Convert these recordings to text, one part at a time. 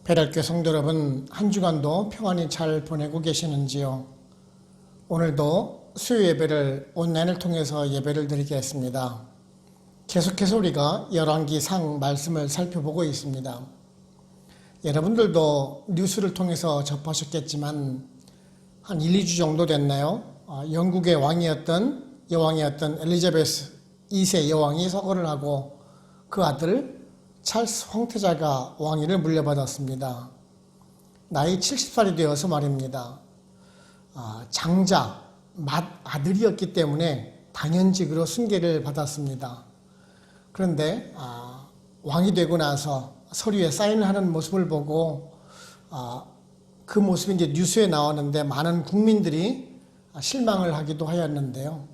배달교 성도 여러분, 한 주간도 평안히 잘 보내고 계시는지요? 오늘도 수요 예배를 온라인을 통해서 예배를 드리겠습니다. 계속해서 우리가 열왕기상 말씀을 살펴보고 있습니다. 여러분들도 뉴스를 통해서 접하셨겠지만 한 1, 2주 정도 됐나요? 영국의 여왕이었던 엘리자베스 2세 여왕이 서거를 하고 그 아들 찰스 황태자가 왕위를 물려받았습니다. 나이 70살이 되어서 말입니다. 장자, 맏아들이었기 때문에 당연직으로 승계를 받았습니다. 그런데 왕이 되고 나서 서류에 사인을 하는 모습을 보고 그 모습이 이제 뉴스에 나왔는데 많은 국민들이 실망을 하기도 하였는데요.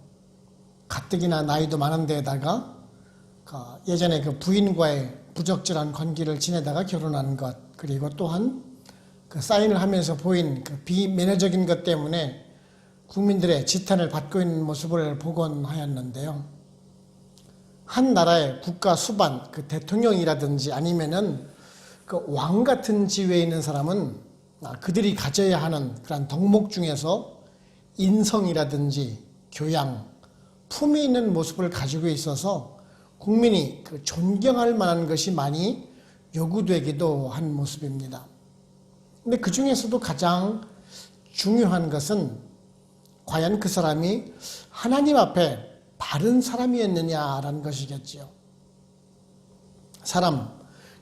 가뜩이나 나이도 많은 데다가 예전에 그 부인과의 부적절한 관계를 지내다가 결혼한 것, 그리고 또한 그 사인을 하면서 보인 그 비매너적인 것 때문에 국민들의 지탄을 받고 있는 모습을 보곤 하였는데요. 한 나라의 국가 수반, 그 대통령이라든지 아니면은 그 왕 같은 지위에 있는 사람은 그들이 가져야 하는 그런 덕목 중에서 인성이라든지 교양, 품위 있는 모습을 가지고 있어서 국민이 존경할 만한 것이 많이 요구되기도 한 모습입니다. 근데 그 중에서도 가장 중요한 것은 과연 그 사람이 하나님 앞에 바른 사람이었느냐라는 것이겠지요. 사람,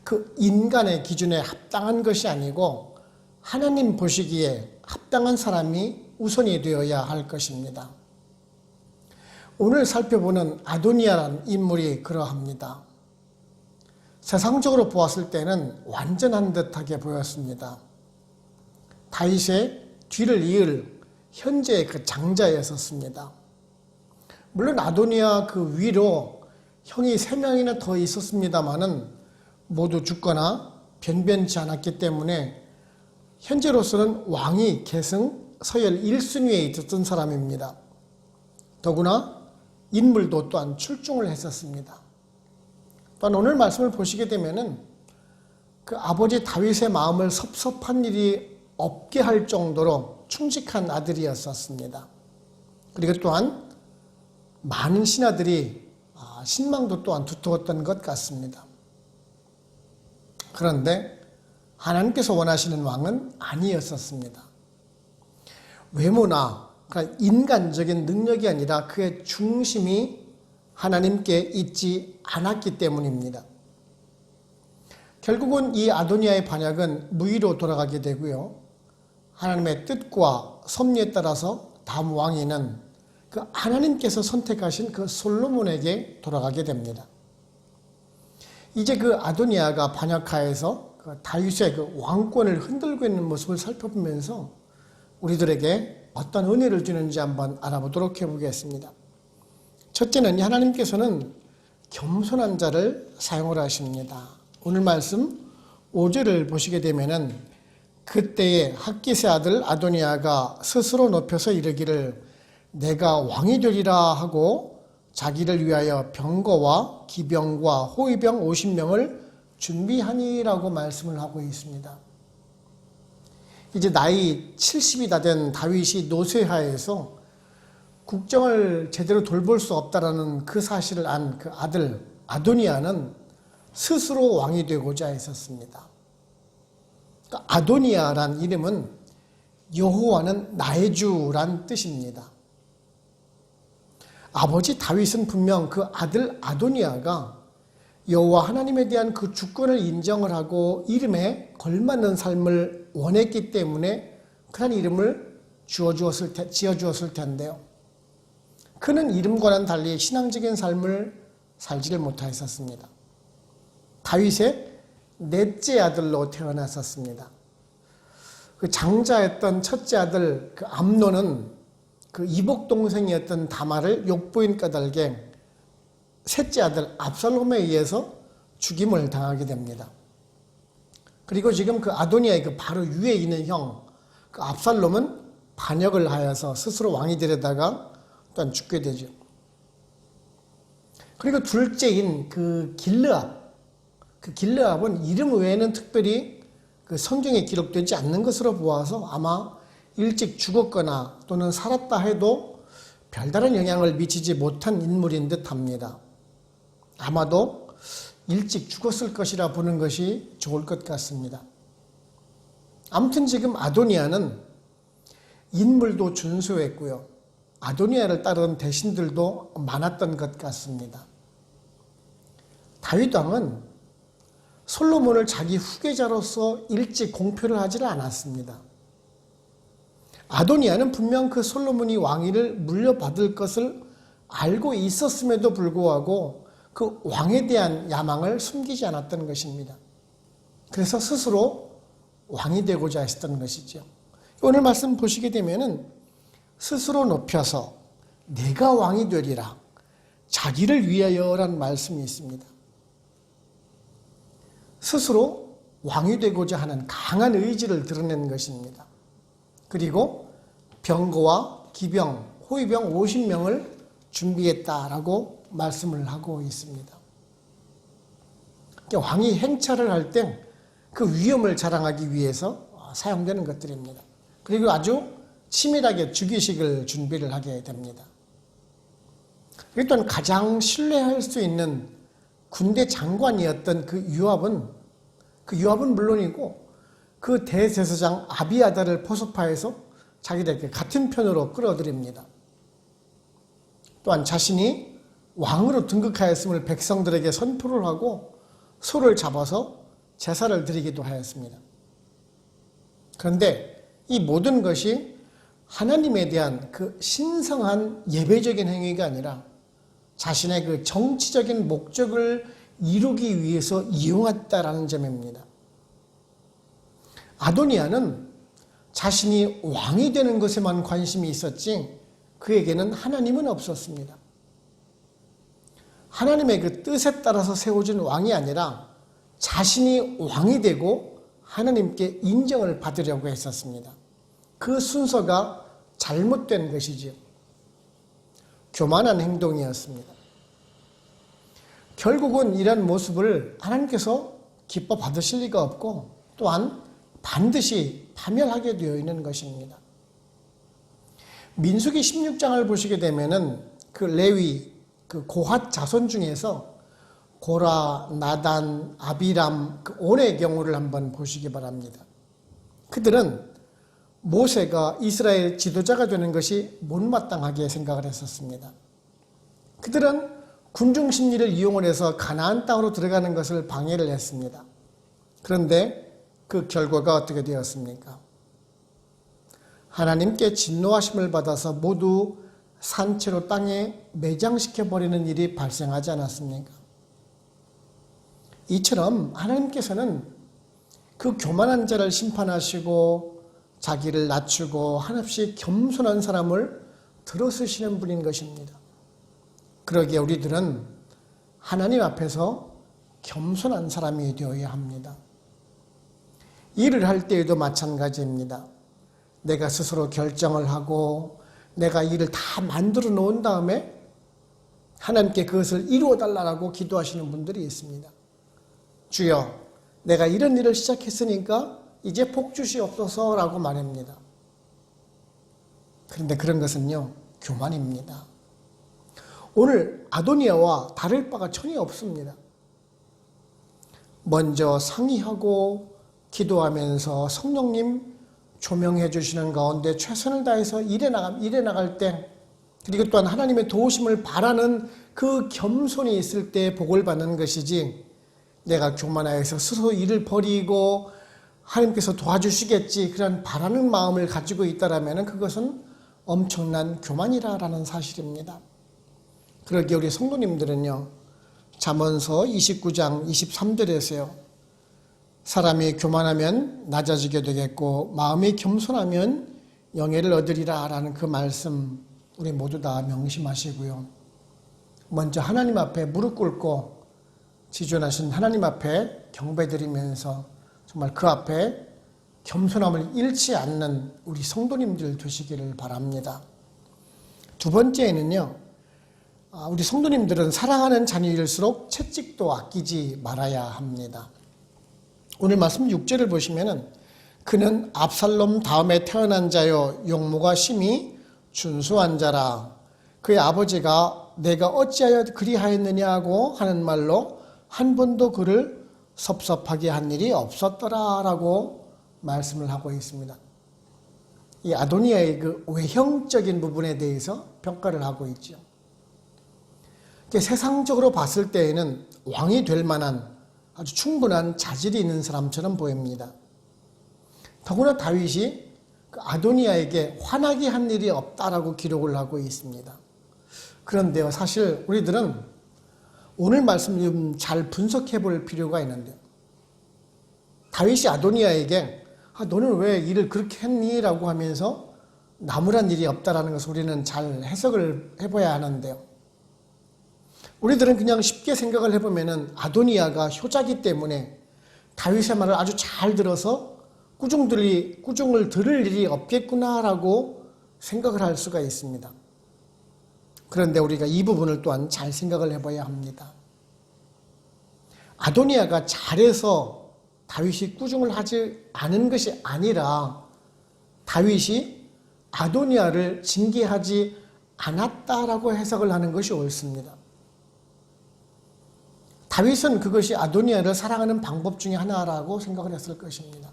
그 인간의 기준에 합당한 것이 아니고 하나님 보시기에 합당한 사람이 우선이 되어야 할 것입니다. 오늘 살펴보는 아도니아라는 인물이 그러합니다. 세상적으로 보았을 때는 완전한 듯하게 보였습니다. 다윗의 뒤를 이을 현재의 그 장자였었습니다. 물론 아도니아 그 위로 형이 3명이나 더 있었습니다마는 모두 죽거나 변변치 않았기 때문에 현재로서는 왕위 계승 서열 1순위에 있었던 사람입니다. 더구나 인물도 또한 출중을 했었습니다. 또한 오늘 말씀을 보시게 되면은 그 아버지 다윗의 마음을 섭섭한 일이 없게 할 정도로 충직한 아들이었었습니다. 그리고 또한 많은 신하들이 신망도 또한 두터웠던 것 같습니다. 그런데 하나님께서 원하시는 왕은 아니었었습니다. 외모나 그러니까 인간적인 능력이 아니라 그의 중심이 하나님께 있지 않았기 때문입니다. 결국은 이 아도니아의 반역은 무의로 돌아가게 되고요. 하나님의 뜻과 섭리에 따라서 다음 왕위는 그 하나님께서 선택하신 그 솔로몬에게 돌아가게 됩니다. 이제 그 아도니아가 반역하여서 그 다윗의 그 왕권을 흔들고 있는 모습을 살펴보면서 우리들에게 어떤 은혜를 주는지 한번 알아보도록 해보겠습니다. 첫째는 하나님께서는 겸손한 자를 사용을 하십니다. 오늘 말씀 5절을 보시게 되면은 그때에 핫깃의 아들 아도니아가 스스로 높여서 이르기를 내가 왕이 되리라 하고 자기를 위하여 병거와 기병과 호위병 50명을 준비하니라고 말씀을 하고 있습니다. 이제 나이 70이 다 된 다윗이 노쇠하에서 국정을 제대로 돌볼 수 없다라는 그 사실을 안 그 아들 아도니아는 스스로 왕이 되고자 했었습니다. 그러니까 아도니아란 이름은 여호와는 나의 주란 뜻입니다. 아버지 다윗은 분명 그 아들 아도니아가 여호와 하나님에 대한 그 주권을 인정을 하고 이름에 걸맞는 삶을 원했기 때문에 그런 이름을 지어주었을 텐데요. 그는 이름과는 달리 신앙적인 삶을 살지를 못하였었습니다. 다윗의 넷째 아들로 태어났었습니다. 그 장자였던 첫째 아들 그 암논은 그 이복 동생이었던 다말을 욕보인 까닭에 셋째 아들 압살롬에 의해서 죽임을 당하게 됩니다. 그리고 지금 그 아도니아의 그 바로 위에 있는 형, 그 압살롬은 반역을 하여서 스스로 왕이 되려다가 또한 죽게 되죠. 그리고 둘째인 그 길르압, 그 길르압은 이름 외에는 특별히 그 성경에 기록되지 않는 것으로 보아서 아마 일찍 죽었거나 또는 살았다 해도 별다른 영향을 미치지 못한 인물인 듯 합니다. 아마도 일찍 죽었을 것이라 보는 것이 좋을 것 같습니다. 아무튼 지금 아도니아는 인물도 준수했고요. 아도니아를 따르는 대신들도 많았던 것 같습니다. 다윗 왕은 솔로몬을 자기 후계자로서 일찍 공표를 하지를 않았습니다. 아도니아는 분명 그 솔로몬이 왕위를 물려받을 것을 알고 있었음에도 불구하고 그 왕에 대한 야망을 숨기지 않았던 것입니다. 그래서 스스로 왕이 되고자 했던 것이죠. 오늘 말씀 보시게 되면은 스스로 높여서 내가 왕이 되리라 자기를 위하여라는 말씀이 있습니다. 스스로 왕이 되고자 하는 강한 의지를 드러낸 것입니다. 그리고 병거와 기병, 호위병 50명을 준비했다라고 말씀을 하고 있습니다. 왕이 행차를 할 때 그 위엄을 자랑하기 위해서 사용되는 것들입니다. 그리고 아주 치밀하게 즉위식을 준비를 하게 됩니다. 일단 가장 신뢰할 수 있는 군대 장관이었던 그 요압은 물론이고 그 대제사장 아비아다를 포섭하여서 자기들에게 같은 편으로 끌어들입니다. 또한 자신이 왕으로 등극하였음을 백성들에게 선포를 하고 소를 잡아서 제사를 드리기도 하였습니다. 그런데 이 모든 것이 하나님에 대한 그 신성한 예배적인 행위가 아니라 자신의 그 정치적인 목적을 이루기 위해서 이용했다라는 점입니다. 아도니아는 자신이 왕이 되는 것에만 관심이 있었지 그에게는 하나님은 없었습니다. 하나님의 그 뜻에 따라서 세워진 왕이 아니라 자신이 왕이 되고 하나님께 인정을 받으려고 했었습니다. 그 순서가 잘못된 것이지요. 교만한 행동이었습니다. 결국은 이런 모습을 하나님께서 기뻐 받으실 리가 없고 또한 반드시 파멸하게 되어 있는 것입니다. 민수기 16장을 보시게 되면은 그 레위, 그 고핫 자손 중에서 고라, 나단, 아비람, 그 온의 경우를 한번 보시기 바랍니다. 그들은 모세가 이스라엘 지도자가 되는 것이 못마땅하게 생각을 했었습니다. 그들은 군중 심리를 이용해서 가나안 땅으로 들어가는 것을 방해를 했습니다. 그런데 그 결과가 어떻게 되었습니까? 하나님께 진노하심을 받아서 모두 산채로 땅에 매장시켜버리는 일이 발생하지 않았습니까? 이처럼 하나님께서는 그 교만한 자를 심판하시고 자기를 낮추고 한없이 겸손한 사람을 들어쓰시는 분인 것입니다. 그러기에 우리들은 하나님 앞에서 겸손한 사람이 되어야 합니다. 일을 할 때에도 마찬가지입니다. 내가 스스로 결정을 하고 내가 일을 다 만들어 놓은 다음에 하나님께 그것을 이루어 달라고 기도하시는 분들이 있습니다. 주여, 내가 이런 일을 시작했으니까 이제 복 주시옵소서라고 말합니다. 그런데 그런 것은요, 교만입니다. 오늘 아도니아와 다를 바가 전혀 없습니다. 먼저 상의하고 기도하면서 성령님 조명해 주시는 가운데 최선을 다해서 일해 나갈 때, 그리고 또한 하나님의 도우심을 바라는 그 겸손이 있을 때 복을 받는 것이지, 내가 교만하여서 스스로 일을 버리고 하나님께서 도와주시겠지 그런 바라는 마음을 가지고 있다라면 그것은 엄청난 교만이라는 사실입니다. 그러기에 우리 성도님들은요, 잠언서 29장 23절에서요, 사람이 교만하면 낮아지게 되겠고 마음이 겸손하면 영예를 얻으리라 라는 그 말씀 우리 모두 다 명심하시고요. 먼저 하나님 앞에 무릎 꿇고 지존하신 하나님 앞에 경배드리면서 정말 그 앞에 겸손함을 잃지 않는 우리 성도님들 되시기를 바랍니다. 두 번째는요, 우리 성도님들은 사랑하는 자녀일수록 채찍도 아끼지 말아야 합니다. 오늘 말씀 6절을 보시면은 그는 압살롬 다음에 태어난 자요 용모가 심히 준수한 자라. 그의 아버지가 내가 어찌하여 그리하였느냐고 하는 말로 한 번도 그를 섭섭하게 한 일이 없었더라 라고 말씀을 하고 있습니다. 이 아도니아의 그 외형적인 부분에 대해서 평가를 하고 있죠. 세상적으로 봤을 때에는 왕이 될 만한 아주 충분한 자질이 있는 사람처럼 보입니다. 더구나 다윗이 그 아도니아에게 화나게 한 일이 없다라고 기록을 하고 있습니다. 그런데요, 사실 우리들은 오늘 말씀 좀 잘 분석해 볼 필요가 있는데요. 다윗이 아도니아에게 너는 왜 일을 그렇게 했니? 라고 하면서 나무란 일이 없다라는 것을 우리는 잘 해석을 해봐야 하는데요. 우리들은 그냥 쉽게 생각을 해보면은 아도니아가 효자기 때문에 다윗의 말을 아주 잘 들어서 꾸중을 들을 일이 없겠구나라고 생각을 할 수가 있습니다. 그런데 우리가 이 부분을 또한 잘 생각을 해봐야 합니다. 아도니아가 잘해서 다윗이 꾸중을 하지 않은 것이 아니라 다윗이 아도니아를 징계하지 않았다라고 해석을 하는 것이 옳습니다. 다윗은 그것이 아도니아를 사랑하는 방법 중에 하나라고 생각을 했을 것입니다.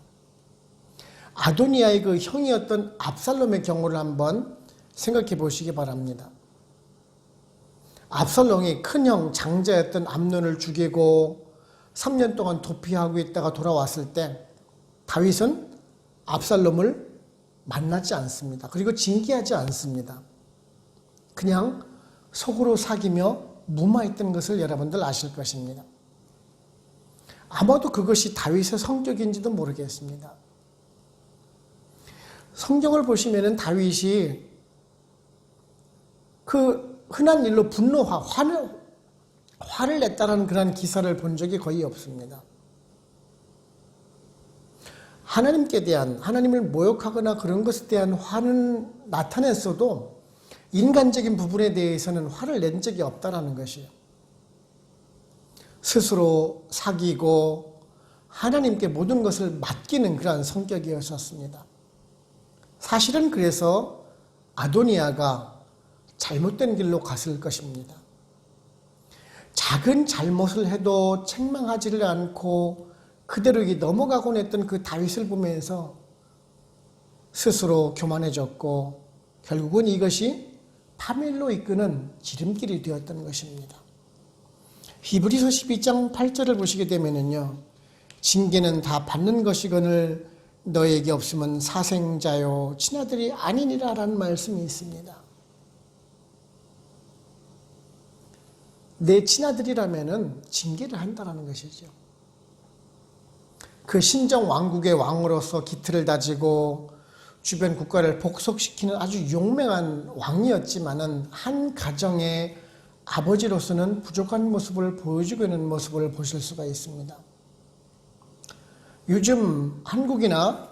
아도니아의 그 형이었던 압살롬의 경우를 한번 생각해 보시기 바랍니다. 압살롬이 큰형 장자였던 암논을 죽이고 3년 동안 도피하고 있다가 돌아왔을 때 다윗은 압살롬을 만나지 않습니다. 그리고 징계하지 않습니다. 그냥 속으로 사귀며 무마했던 것을 여러분들 아실 것입니다. 아마도 그것이 다윗의 성격인지도 모르겠습니다. 성경을 보시면은 다윗이 그 흔한 일로 화를 냈다는 그런 기사를 본 적이 거의 없습니다. 하나님께 대한, 하나님을 모욕하거나 그런 것에 대한 화는 나타냈어도 인간적인 부분에 대해서는 화를 낸 적이 없다는 것이에요. 스스로 사귀고 하나님께 모든 것을 맡기는 그러한 성격이었었습니다. 사실은 그래서 아도니아가 잘못된 길로 갔을 것입니다. 작은 잘못을 해도 책망하지를 않고 그대로 넘어가곤 했던 그 다윗을 보면서 스스로 교만해졌고 결국은 이것이 파멸로 이끄는 지름길이 되었던 것입니다. 히브리서 12장 8절을 보시게 되면요, 징계는 다 받는 것이거늘 너에게 없으면 사생자요 친아들이 아니니라라는 말씀이 있습니다. 내 친아들이라면은 징계를 한다라는 것이죠. 그 신정 왕국의 왕으로서 기틀을 다지고 주변 국가를 복속시키는 아주 용맹한 왕이었지만은 한 가정의 아버지로서는 부족한 모습을 보여주고 있는 모습을 보실 수가 있습니다. 요즘 한국이나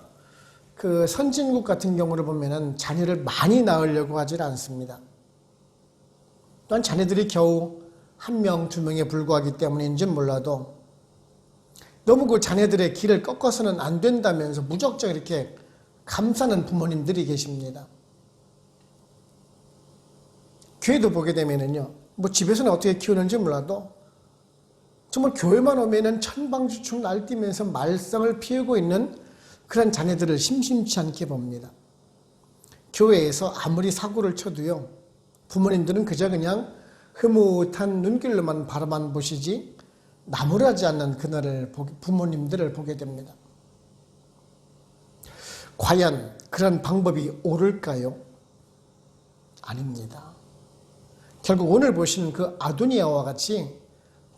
그 선진국 같은 경우를 보면은 자녀를 많이 낳으려고 하질 않습니다. 또한 자녀들이 겨우 1명, 2명에 불과하기 때문인지 몰라도 너무 그 자녀들의 길을 꺾어서는 안 된다면서 무작정 이렇게 감싸는 부모님들이 계십니다. 교회도 보게 되면은요, 뭐 집에서는 어떻게 키우는지 몰라도 정말 교회만 오면은 천방지축 날뛰면서 말썽을 피우고 있는 그런 자녀들을 심심치 않게 봅니다. 교회에서 아무리 사고를 쳐도요, 부모님들은 그저 그냥 흐뭇한 눈길로만 바라만 보시지 나무라지 않는 그날을 부모님들을 보게 됩니다. 과연 그런 방법이 옳을까요? 아닙니다. 결국 오늘 보시는 그 아도니아와 같이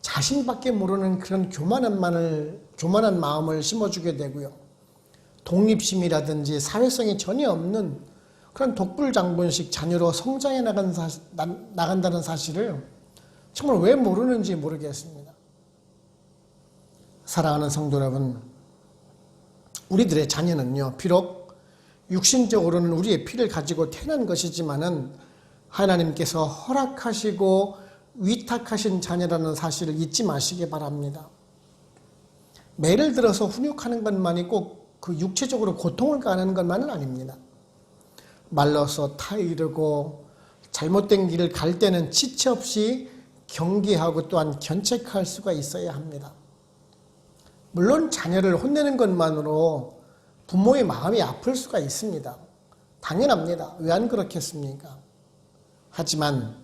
자신밖에 모르는 그런 교만한 마음을 심어주게 되고요. 독립심이라든지 사회성이 전혀 없는 그런 독불장군식 자녀로 성장해 나간다는 사실을 정말 왜 모르는지 모르겠습니다. 사랑하는 성도 여러분, 우리들의 자녀는요, 비록 육신적으로는 우리의 피를 가지고 태어난 것이지만은 하나님께서 허락하시고 위탁하신 자녀라는 사실을 잊지 마시기 바랍니다. 매를 들어서 훈육하는 것만이 꼭 그 육체적으로 고통을 가하는 것만은 아닙니다. 말라서 타이르고 잘못된 길을 갈 때는 지체 없이 경계하고 또한 견책할 수가 있어야 합니다. 물론 자녀를 혼내는 것만으로 부모의 마음이 아플 수가 있습니다. 당연합니다. 왜 안 그렇겠습니까? 하지만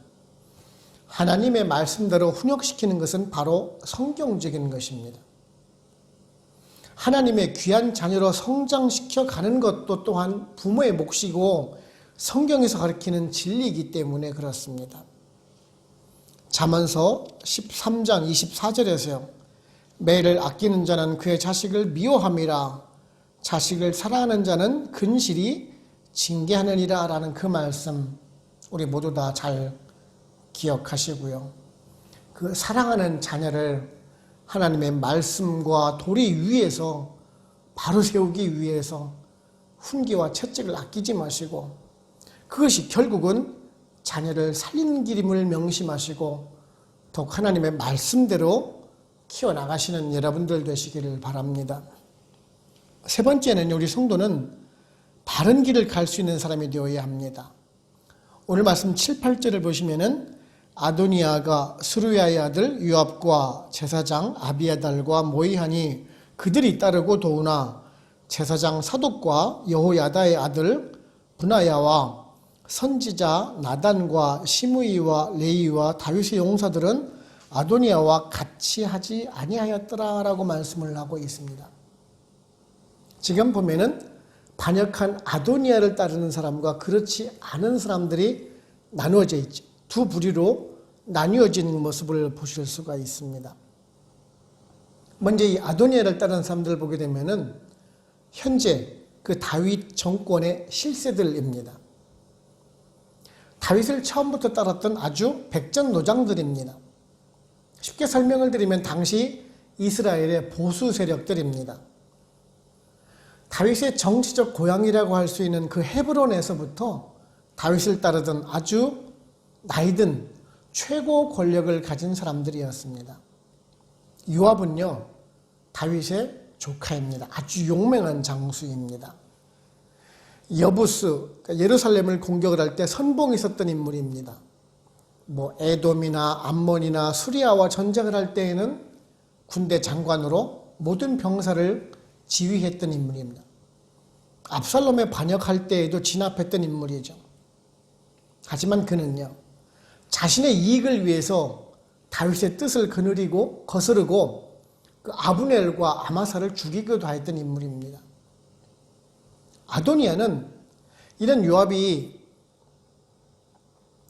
하나님의 말씀대로 훈육시키는 것은 바로 성경적인 것입니다. 하나님의 귀한 자녀로 성장시켜 가는 것도 또한 부모의 몫이고 성경에서 가르치는 진리이기 때문에 그렇습니다. 잠언서 13장 24절에서요. 매를 아끼는 자는 그의 자식을 미워함이라 자식을 사랑하는 자는 근실이 징계하느니라 라는 그 말씀 우리 모두 다 잘 기억하시고요. 그 사랑하는 자녀를 하나님의 말씀과 도리 위에서 바로 세우기 위해서 훈계와 채찍을 아끼지 마시고 그것이 결국은 자녀를 살리는 길임을 명심하시고 더욱 하나님의 말씀대로 키워나가시는 여러분들 되시기를 바랍니다. 세 번째는 우리 성도는 바른 길을 갈 수 있는 사람이 되어야 합니다. 오늘 말씀 7, 8절을 보시면은 아도니아가 스루야의 아들 요압과 제사장 아비아달과 모이하니 그들이 따르고 도우나 제사장 사독과 여호야다의 아들 브나야와 선지자 나단과 시므이와 레이와 다윗의 용사들은 아도니아와 같이 하지 아니하였더라라고 말씀을 하고 있습니다. 지금 보면은 반역한 아도니아를 따르는 사람과 그렇지 않은 사람들이 나누어져 있죠. 두 부류로 나뉘어진 모습을 보실 수가 있습니다. 먼저 이 아도니아를 따르는 사람들을 보게 되면은 현재 그 다윗 정권의 실세들입니다. 다윗을 처음부터 따랐던 아주 백전노장들입니다. 쉽게 설명을 드리면 당시 이스라엘의 보수 세력들입니다. 다윗의 정치적 고향이라고 할 수 있는 그 헤브론에서부터 다윗을 따르던 아주 나이든 최고 권력을 가진 사람들이었습니다. 요압은요, 다윗의 조카입니다. 아주 용맹한 장수입니다. 여부스, 그러니까 예루살렘을 공격을 할 때 선봉에 섰던 인물입니다. 에돔이나 암몬이나 수리아와 전쟁을 할 때에는 군대 장관으로 모든 병사를 지휘했던 인물입니다. 압살롬에 반역할 때에도 진압했던 인물이죠. 하지만 그는요, 자신의 이익을 위해서 다윗의 뜻을 거스르고 그 아브넬과 아마사를 죽이기도 했던 인물입니다. 아도니아는 이런 요압이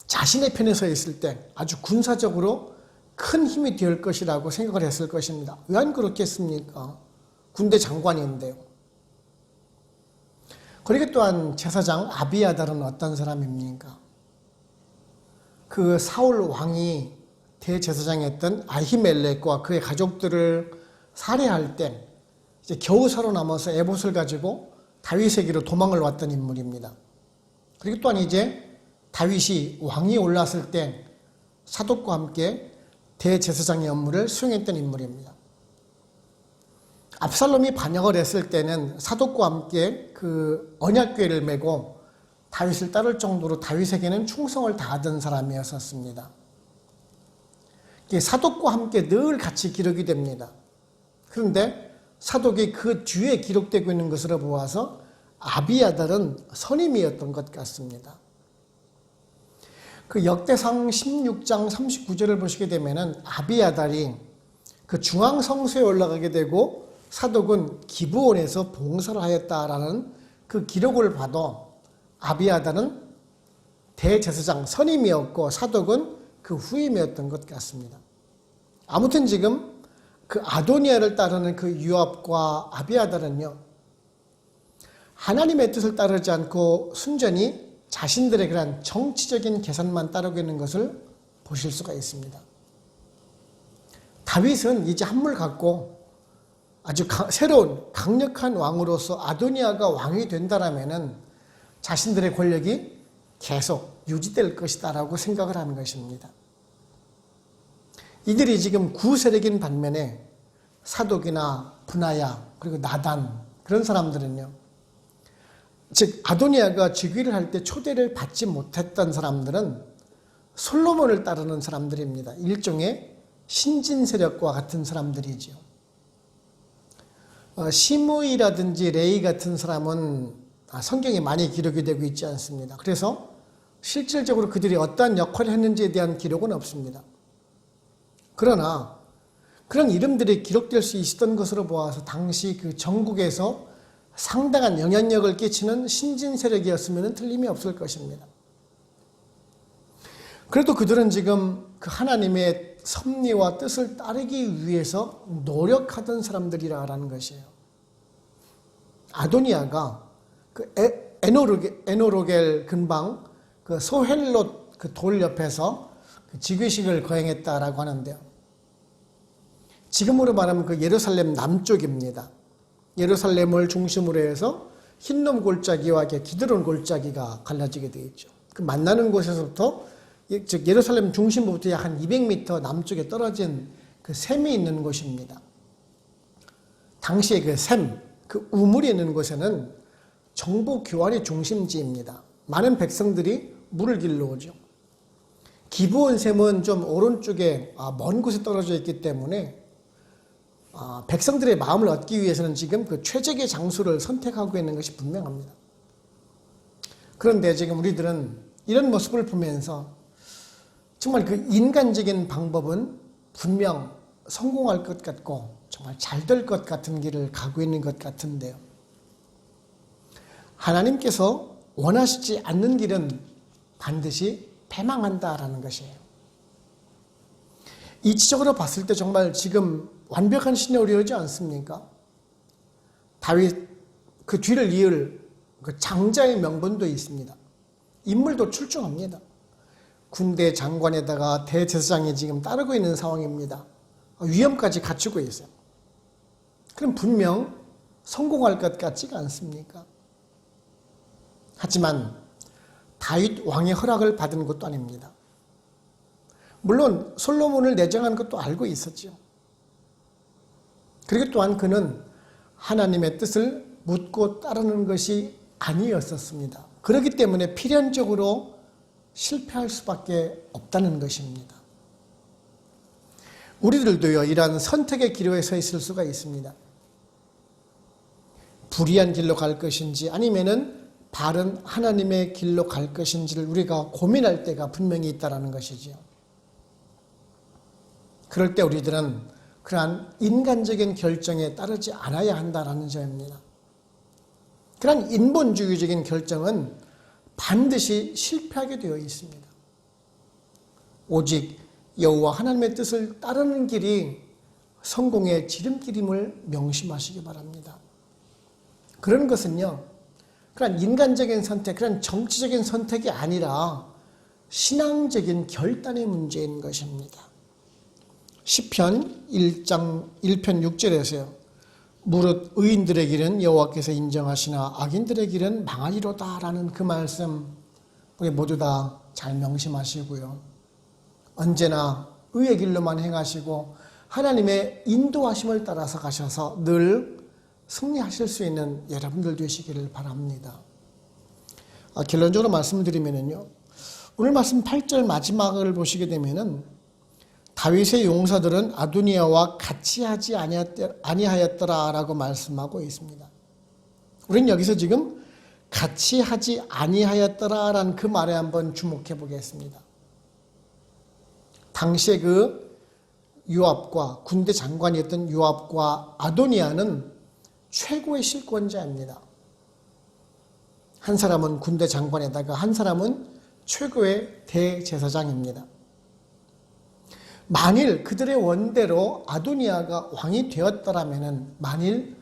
자신의 편에 서 있을 때 아주 군사적으로 큰 힘이 될 것이라고 생각을 했을 것입니다. 왜 안 그렇겠습니까? 군대 장관인데요. 그리고 또한 제사장 아비아달은 어떤 사람입니까? 그 사울 왕이 대제사장이었던 아히멜렉과 그의 가족들을 살해할 때 이제 겨우 살아남아서 에봇을 가지고 다윗에게로 도망을 왔던 인물입니다. 그리고 또한 이제 다윗이 왕이 올랐을 때 사독과 함께 대제사장의 업무를 수행했던 인물입니다. 압살롬이 반역을 했을 때는 사독과 함께 그 언약궤를 메고 다윗을 따를 정도로 다윗에게는 충성을 다하던 사람이었습니다. 사독과 함께 늘 같이 기록이 됩니다. 그런데 사독이 그 뒤에 기록되고 있는 것으로 보아서 아비아달은 선임이었던 것 같습니다. 그 역대상 16장 39절을 보시게 되면은 아비아달이 그 중앙성소에 올라가게 되고 사독은 기브온에서 봉사를 하였다라는 그 기록을 봐도 아비아달은 대제사장 선임이었고 사독은 그 후임이었던 것 같습니다. 아무튼 지금 그 아도니아를 따르는 그 요압과 아비아달은요, 하나님의 뜻을 따르지 않고 순전히 자신들의 그런 정치적인 계산만 따르고 있는 것을 보실 수가 있습니다. 다윗은 이제 한물 갖고 아주 새로운 강력한 왕으로서 아도니아가 왕이 된다라면은 자신들의 권력이 계속 유지될 것이다라고 생각을 하는 것입니다. 이들이 지금 구세력인 반면에 사독이나 분하야 그리고 나단 그런 사람들은요. 즉 아도니아가 즉위를 할 때 초대를 받지 못했던 사람들은 솔로몬을 따르는 사람들입니다. 일종의 신진 세력과 같은 사람들이죠. 시므이라든지 레이 같은 사람은 성경에 많이 기록이 되고 있지 않습니다. 그래서 실질적으로 그들이 어떠한 역할을 했는지에 대한 기록은 없습니다. 그러나 그런 이름들이 기록될 수 있었던 것으로 보아서 당시 그 전국에서 상당한 영향력을 끼치는 신진 세력이었으면 틀림이 없을 것입니다. 그래도 그들은 지금 그 하나님의 섭리와 뜻을 따르기 위해서 노력하던 사람들이라는 것이에요. 아도니아가 그 에노로겔 근방 그 소헬롯 그 돌 옆에서 그 즉위식을 거행했다라고 하는데요. 지금으로 말하면 그 예루살렘 남쪽입니다. 예루살렘을 중심으로 해서 흰놈 골짜기와 기드론 골짜기가 갈라지게 되어 있죠. 그 만나는 곳에서부터 즉 예루살렘 중심부터 약 한 200m 남쪽에 떨어진 그 샘이 있는 곳입니다. 당시에 그 샘, 그 우물이 있는 곳에는 정보 교환의 중심지입니다. 많은 백성들이 물을 길러 오죠. 기브온 샘은 좀 오른쪽에 먼 곳에 떨어져 있기 때문에 백성들의 마음을 얻기 위해서는 지금 그 최적의 장소를 선택하고 있는 것이 분명합니다. 그런데 지금 우리들은 이런 모습을 보면서 정말 그 인간적인 방법은 분명 성공할 것 같고 정말 잘 될 것 같은 길을 가고 있는 것 같은데요. 하나님께서 원하시지 않는 길은 반드시 패망한다라는 것이에요. 이치적으로 봤을 때 정말 지금 완벽한 시나리오지 않습니까? 다윗 그 뒤를 이을 그 장자의 명분도 있습니다. 인물도 출중합니다. 군대 장관에다가 대제사장이 지금 따르고 있는 상황입니다. 위험까지 갖추고 있어요. 그럼 분명 성공할 것 같지가 않습니까? 하지만 다윗 왕의 허락을 받은 것도 아닙니다. 물론 솔로몬을 내정한 것도 알고 있었죠. 그리고 또한 그는 하나님의 뜻을 묻고 따르는 것이 아니었었습니다. 그렇기 때문에 필연적으로 실패할 수밖에 없다는 것입니다. 우리들도요, 이러한 선택의 기로에 서 있을 수가 있습니다. 불의한 길로 갈 것인지 아니면은 바른 하나님의 길로 갈 것인지를 우리가 고민할 때가 분명히 있다는 것이지요. 그럴 때 우리들은 그러한 인간적인 결정에 따르지 않아야 한다는 점입니다. 그러한 인본주의적인 결정은 반드시 실패하게 되어 있습니다. 오직 여호와 하나님의 뜻을 따르는 길이 성공의 지름길임을 명심하시기 바랍니다. 그런 것은요, 그런 인간적인 선택, 그런 정치적인 선택이 아니라 신앙적인 결단의 문제인 것입니다. 시편 1장 1편 6절에서요. 무릇 의인들의 길은 여호와께서 인정하시나 악인들의 길은 망하리로다 라는 그 말씀 우리 모두 다 잘 명심하시고요. 언제나 의의 길로만 행하시고 하나님의 인도하심을 따라서 가셔서 늘 승리하실 수 있는 여러분들 되시기를 바랍니다. 결론적으로 말씀드리면요. 오늘 말씀 8절 마지막을 보시게 되면은 다윗의 용사들은 아도니아와 같이 하지 아니하였더라라고 말씀하고 있습니다. 우리는 여기서 지금 같이 하지 아니하였더라라는 그 말에 한번 주목해 보겠습니다. 당시에 그 요압과 군대 장관이었던 요압과 아도니아는 최고의 실권자입니다. 한 사람은 군대 장관에다가 한 사람은 최고의 대제사장입니다. 만일 그들의 원대로 아도니아가 왕이 되었더라면 만일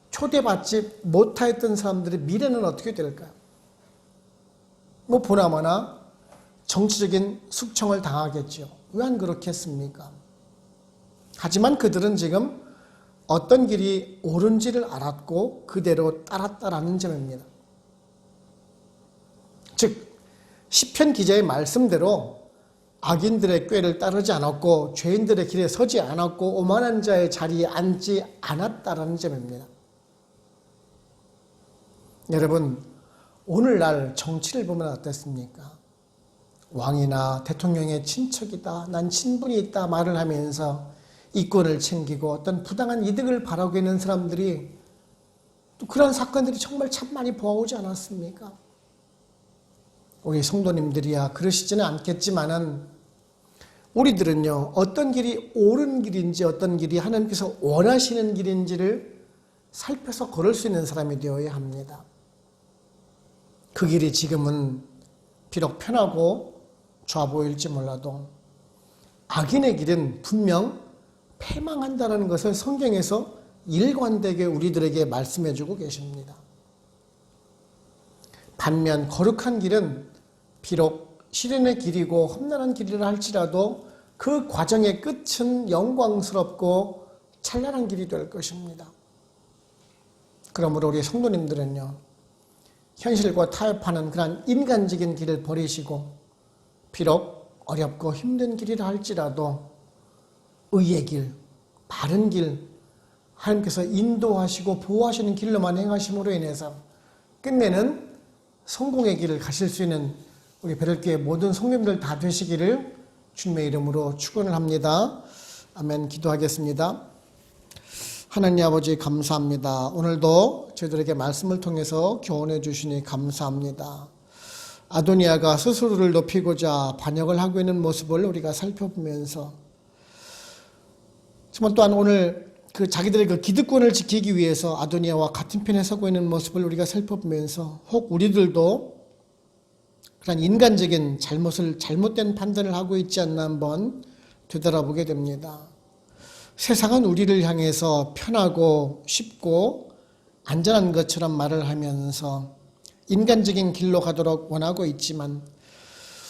초대받지 못하였던 사람들의 미래는 어떻게 될까요? 보나마나 정치적인 숙청을 당하겠죠. 왜 안 그렇겠습니까? 하지만 그들은 지금 어떤 길이 옳은지를 알았고 그대로 따랐다라는 점입니다. 즉 시편 기자의 말씀대로 악인들의 꾀를 따르지 않았고 죄인들의 길에 서지 않았고 오만한 자의 자리에 앉지 않았다라는 점입니다. 여러분, 오늘날 정치를 보면 어떻습니까? 왕이나 대통령의 친척이다, 난 친분이 있다 말을 하면서 이권을 챙기고 어떤 부당한 이득을 바라고 있는 사람들이, 또 그런 사건들이 정말 참 많이 보아오지 않았습니까? 우리 성도님들이야 그러시지는 않겠지만은 우리들은요, 어떤 길이 옳은 길인지 어떤 길이 하나님께서 원하시는 길인지를 살펴서 걸을 수 있는 사람이 되어야 합니다. 그 길이 지금은 비록 편하고 좋아 보일지 몰라도 악인의 길은 분명 패망한다는 것을 성경에서 일관되게 우리들에게 말씀해주고 계십니다. 반면 거룩한 길은 비록 시련의 길이고 험난한 길이라 할지라도 그 과정의 끝은 영광스럽고 찬란한 길이 될 것입니다. 그러므로 우리 성도님들은요, 현실과 타협하는 그런 인간적인 길을 버리시고 비록 어렵고 힘든 길이라 할지라도 의의 길, 바른 길, 하나님께서 인도하시고 보호하시는 길로만 행하심으로 인해서 끝내는 성공의 길을 가실 수 있는 우리 베들교회 모든 성도님들 다 되시기를 주님의 이름으로 축원을 합니다. 아멘. 기도하겠습니다. 하나님 아버지 감사합니다. 오늘도 저희들에게 말씀을 통해서 교훈해 주시니 감사합니다. 아도니아가 스스로를 높이고자 반역을 하고 있는 모습을 우리가 살펴보면서 정말 또한 오늘 그 자기들의 그 기득권을 지키기 위해서 아도니아와 같은 편에 서고 있는 모습을 우리가 살펴보면서 혹 우리들도 그런 인간적인 잘못된 판단을 하고 있지 않나 한번 되돌아보게 됩니다. 세상은 우리를 향해서 편하고 쉽고 안전한 것처럼 말을 하면서 인간적인 길로 가도록 원하고 있지만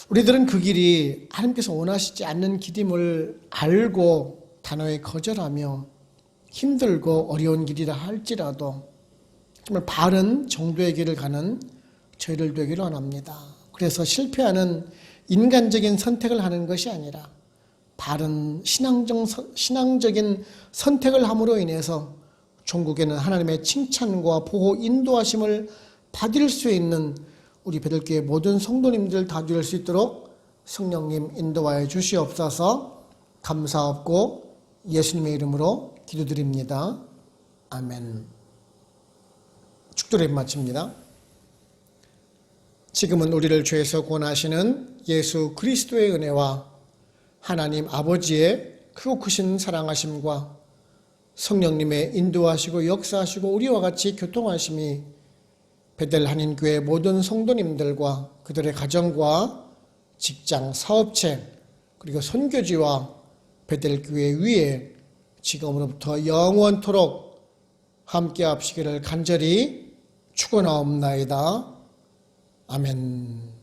우리들은 그 길이 하나님께서 원하시지 않는 길임을 알고 단호히 거절하며 힘들고 어려운 길이라 할지라도 정말 바른 정도의 길을 가는 저희를 되기를 원합니다. 그래서 실패하는 인간적인 선택을 하는 것이 아니라 바른 신앙적인 선택을 함으로 인해서 종국에는 하나님의 칭찬과 보호, 인도하심을 받을 수 있는 우리 베들교회 모든 성도님들 다 될 수 있도록 성령님 인도하여 주시옵소서. 감사하고 예수님의 이름으로 기도드립니다. 아멘. 축도를 마칩니다. 지금은 우리를 죄에서 구원하시는 예수 그리스도의 은혜와 하나님 아버지의 크고 크신 사랑하심과 성령님의 인도하시고 역사하시고 우리와 같이 교통하심이 베델 한인교회 모든 성도님들과 그들의 가정과 직장, 사업체 그리고 선교지와 베델 교회 위에 지금으로부터 영원토록 함께 합시기를 간절히 축원하옵나이다. 아멘.